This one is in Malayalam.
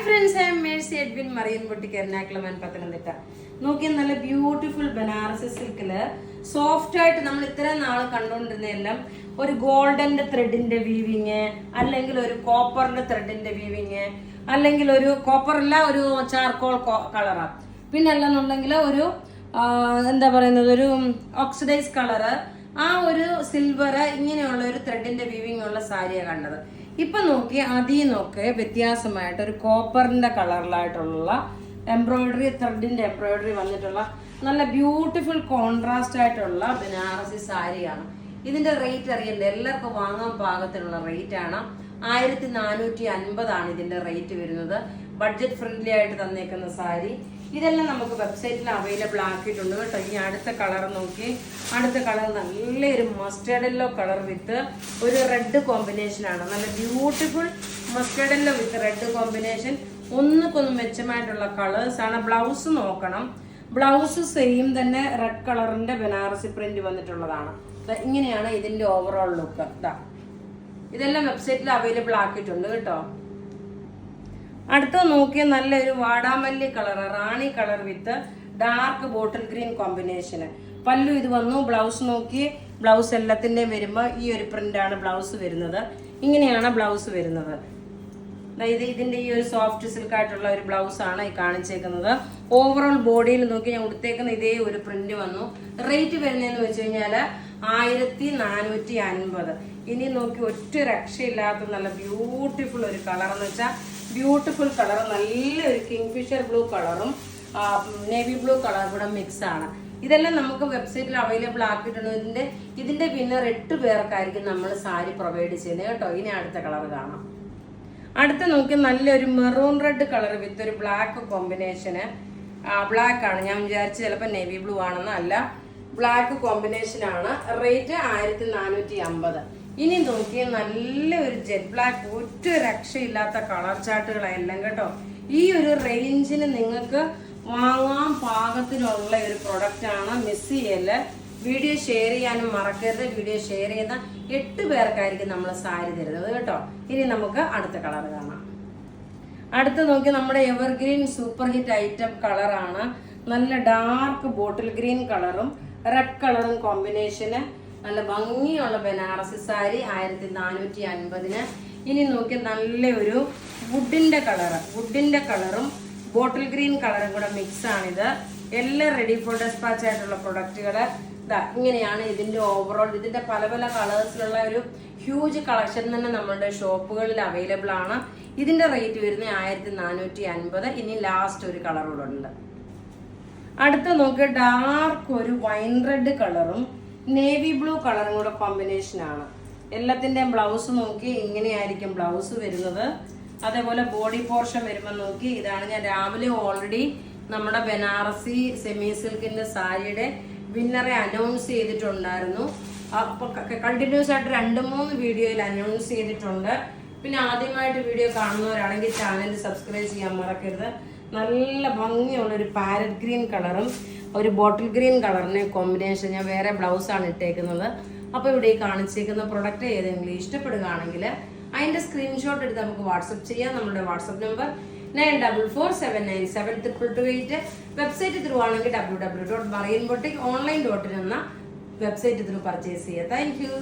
friends, I am Mercy Edwin Marine Boutique Ernakulam and Pathanamthitta. നോക്കിയ നല്ല ബ്യൂട്ടിഫുൾ ബനാറസി സിൽക്കില് സോഫ്റ്റ് ആയിട്ട് നമ്മൾ ഇത്രയും നാൾ കണ്ടുകൊണ്ടിരുന്നതെല്ലാം ഒരു ഗോൾഡന്റെ ത്രെഡിന്റെ വീവിങ്, അല്ലെങ്കിൽ ഒരു കോപ്പറിന്റെ ത്രെഡിന്റെ വീവിങ്, അല്ലെങ്കിൽ ഒരു കോപ്പർ അല്ല ഒരു ചാർക്കോൾ കളറാ, പിന്നെ അല്ലെന്നുണ്ടെങ്കിൽ ഒരു എന്താ പറയുന്നത് ഒരു ഓക്സിഡൈസ് കളറ്, ആ ഒരു സിൽവർ, ഇങ്ങനെയുള്ള ഒരു ത്രെഡിന്റെ വീവിങ് ഉള്ള സാരിയാണ് കണ്ടത്. ഇപ്പൊ നോക്കി അതിൽ നോക്കി വ്യത്യാസമായിട്ട് ഒരു കോപ്പറിന്റെ കളറിലായിട്ടുള്ള എംബ്രോയിഡറി, ത്രെഡിന്റെ എംബ്രോയിഡറി വന്നിട്ടുള്ള നല്ല ബ്യൂട്ടിഫുൾ കോൺട്രാസ്റ്റ് ആയിട്ടുള്ള ബനാറസി സാരിയാണ്. ഇതിന്റെ റേറ്റ് അറിയണ്ടേ, എല്ലാവർക്കും വാങ്ങാൻ പാകത്തിനുള്ള റേറ്റ് ആണ്. 1450 ഇതിന്റെ റേറ്റ് വരുന്നത്. ബഡ്ജറ്റ് ഫ്രണ്ട്ലി ആയിട്ട് തന്നേക്കുന്ന സാരി. ഇതെല്ലാം നമുക്ക് വെബ്സൈറ്റിൽ അവൈലബിൾ ആക്കിയിട്ടുണ്ട് കേട്ടോ. ഇനി അടുത്ത കളർ നോക്കി, അടുത്ത കളർ നല്ലൊരു മസ്റ്റേർഡ് യെല്ലോ കളർ വിത്ത് ഒരു റെഡ് കോമ്പിനേഷൻ ആണ്. നല്ല beautiful mustard yellow with red combination, ഒന്നുകൊന്നും മെച്ചമായിട്ടുള്ള കളേഴ്സ് ആണ്. ബ്ലൗസ് നോക്കണം, ബ്ലൗസ് സെയിം തന്നെ റെഡ് കളറിന്റെ ബനാറസി പ്രിന്റ് വന്നിട്ടുള്ളതാണ്. ഇങ്ങനെയാണ് ഇതിന്റെ ഓവറോൾ ലുക്ക്. ഇതെല്ലാം വെബ്സൈറ്റിൽ അവൈലബിൾ ആക്കിയിട്ടുണ്ട് കേട്ടോ. അടുത്ത നോക്കിയ നല്ലൊരു വാടാമല്ലി കളർ, റാണി colour with dark bottle green കോമ്പിനേഷന്. പല്ലു ഇത് വന്നു. ബ്ലൗസ് നോക്കി, ബ്ലൗസ് എല്ലാത്തിൻ്റെയും വരുമ്പോൾ ഈ ഒരു പ്രിന്റാണ് ബ്ലൗസ് വരുന്നത്. ഇങ്ങനെയാണ് ബ്ലൗസ് വരുന്നത്. ഇതിന്റെ ഈ ഒരു സോഫ്റ്റ് സിൽക്ക് ആയിട്ടുള്ള ഒരു ബ്ലൗസ് ആണ് ഈ കാണിച്ചേക്കുന്നത്. ഓവറോൾ ബോഡിയിൽ നോക്കി ഞാൻ ഉടുത്തേക്കുന്ന ഇതേ ഒരു പ്രിന്റ് വന്നു. റേറ്റ് വരുന്നതെന്ന് വെച്ച് കഴിഞ്ഞാൽ 1450. ഇനി നോക്കി ഒറ്റ രക്ഷയില്ലാത്ത നല്ല ബ്യൂട്ടിഫുൾ ഒരു കളർ എന്ന് വെച്ചാൽ ബ്യൂട്ടിഫുൾ കളർ, നല്ലൊരു കിങ്ഫിഷർ ബ്ലൂ കളറും നേവി ബ്ലൂ കളറും കൂടെ മിക്സ് ആണ്. ഇതെല്ലാം നമുക്ക് വെബ്സൈറ്റിൽ അവൈലബിൾ ആക്കിയിട്ടുണ്ട്. ഇതിന്റെ വിന്നർ 8 പേർക്കായിരിക്കും നമ്മൾ സാരി പ്രൊവൈഡ് ചെയ്യുന്നത് കേട്ടോ. ഇനി അടുത്ത കളർ കാണാം. അടുത്ത നോക്കി നല്ലൊരു മെറൂൺ റെഡ് കളർ വിത്ത് ഒരു ബ്ലാക്ക് കോമ്പിനേഷന്. ബ്ലാക്ക് ആണ്, ഞാൻ വിചാരിച്ചു ചിലപ്പോൾ നേവി ബ്ലൂ ആണെന്ന്. അല്ല, ബ്ലാക്ക് കോമ്പിനേഷൻ ആണ്. റേറ്റ് 1450. ഇനി നോക്കിയ നല്ലൊരു ജെറ്റ് ബ്ലാക്ക്, ഒറ്റ രക്ഷയില്ലാത്ത കളർ ചാർട്ടുകളെല്ലാം കേട്ടോ. ഈ ഒരു റേഞ്ചിന് നിങ്ങൾക്ക് വാങ്ങാൻ പാകത്തിനുള്ള ഒരു പ്രൊഡക്റ്റ് ആണ്. മിസ് ചെയ്യല്. വീഡിയോ ഷെയർ ചെയ്യാനും മറക്കരുത്. വീഡിയോ ഷെയർ ചെയ്യുന്ന 8 പേർക്കായിരിക്കും നമ്മൾ സാരി തരുന്നത് കേട്ടോ. ഇനി നമുക്ക് അടുത്ത കളർ കാണാം. അടുത്ത് നോക്കി നമ്മുടെ എവർഗ്രീൻ സൂപ്പർ ഹിറ്റ് ഐറ്റം കളറാണ്. നല്ല ഡാർക്ക് ബോട്ടിൽ ഗ്രീൻ കളറും റെഡ് കളറും കോമ്പിനേഷന്. നല്ല ഭംഗിയുള്ള ബനാറസി സാരി 1450. ഇനി നോക്കി നല്ലൊരു വുഡിന്റെ കളറും ബോട്ടിൽ ഗ്രീൻ കളറും കൂടെ മിക്സ് ആണിത്. എല്ലാം റെഡി ഫോർ ഡെസ്പാച്ച് ആയിട്ടുള്ള പ്രൊഡക്റ്റുകൾ. ഇങ്ങനെയാണ് ഇതിന്റെ ഓവറോൾ. ഇതിന്റെ പല പല കളേഴ്സിലുള്ള ഒരു ഹ്യൂജ് കളക്ഷൻ തന്നെ നമ്മളുടെ ഷോപ്പുകളിൽ അവൈലബിൾ ആണ്. ഇതിന്റെ റേറ്റ് വരുന്നത് 1450. ഇനി ലാസ്റ്റ് ഒരു കളർ കൂടെ ഉണ്ട്. അടുത്ത നോക്കിയ ഡാർക്ക് ഒരു വൈൻ റെഡ് കളറും നേവി ബ്ലൂ കളറും കൂടെ കോമ്പിനേഷൻ ആണ്. എല്ലാത്തിന്റെയും ബ്ലൗസ് നോക്കി ഇങ്ങനെയായിരിക്കും ബ്ലൗസ് വരുന്നത്. അതേപോലെ ബോഡി പോർഷൻ വരുമ്പോൾ നോക്കി, ഇതാണ് ഞാൻ രാവിലെ ഓൾറെഡി നമ്മുടെ ബനാറസി സെമി സിൽക്കിന്റെ സാരിയുടെ വിന്നറെ അനൗൺസ് ചെയ്തിട്ടുണ്ടായിരുന്നു. അപ്പൊ കണ്ടിന്യൂസ് ആയിട്ട് 2-3 വീഡിയോയിൽ അനൗൺസ് ചെയ്തിട്ടുണ്ട്. പിന്നെ ആദ്യമായിട്ട് വീഡിയോ കാണുന്നവരാണെങ്കിൽ ചാനൽ സബ്സ്ക്രൈബ് ചെയ്യാൻ മറക്കരുത്. നല്ല ഭംഗിയുള്ള ഒരു പാരറ്റ് ഗ്രീൻ കളറും ഒരു ബോട്ടിൽ ഗ്രീൻ കളറിന് കോമ്പിനേഷൻ. ഞാൻ വേറെ ബ്ലൗസാണ് ഇട്ടേക്കുന്നത്. അപ്പോൾ ഇവിടെ ഈ കാണിച്ചേക്കുന്ന പ്രൊഡക്റ്റ് ഏതെങ്കിലും ഇഷ്ടപ്പെടുകയാണെങ്കിൽ അതിന്റെ സ്ക്രീൻഷോട്ട് എടുത്ത് നമുക്ക് വാട്സപ്പ് ചെയ്യാം. നമ്മുടെ വാട്സപ്പ് നമ്പർ 9447972228. വെബ്സൈറ്റ് ത്രൂ ആണെങ്കിൽ www.marineBoutique.online എന്ന വെബ്സൈറ്റ് ത്രൂ പർച്ചേസ് ചെയ്യുക. Thank you.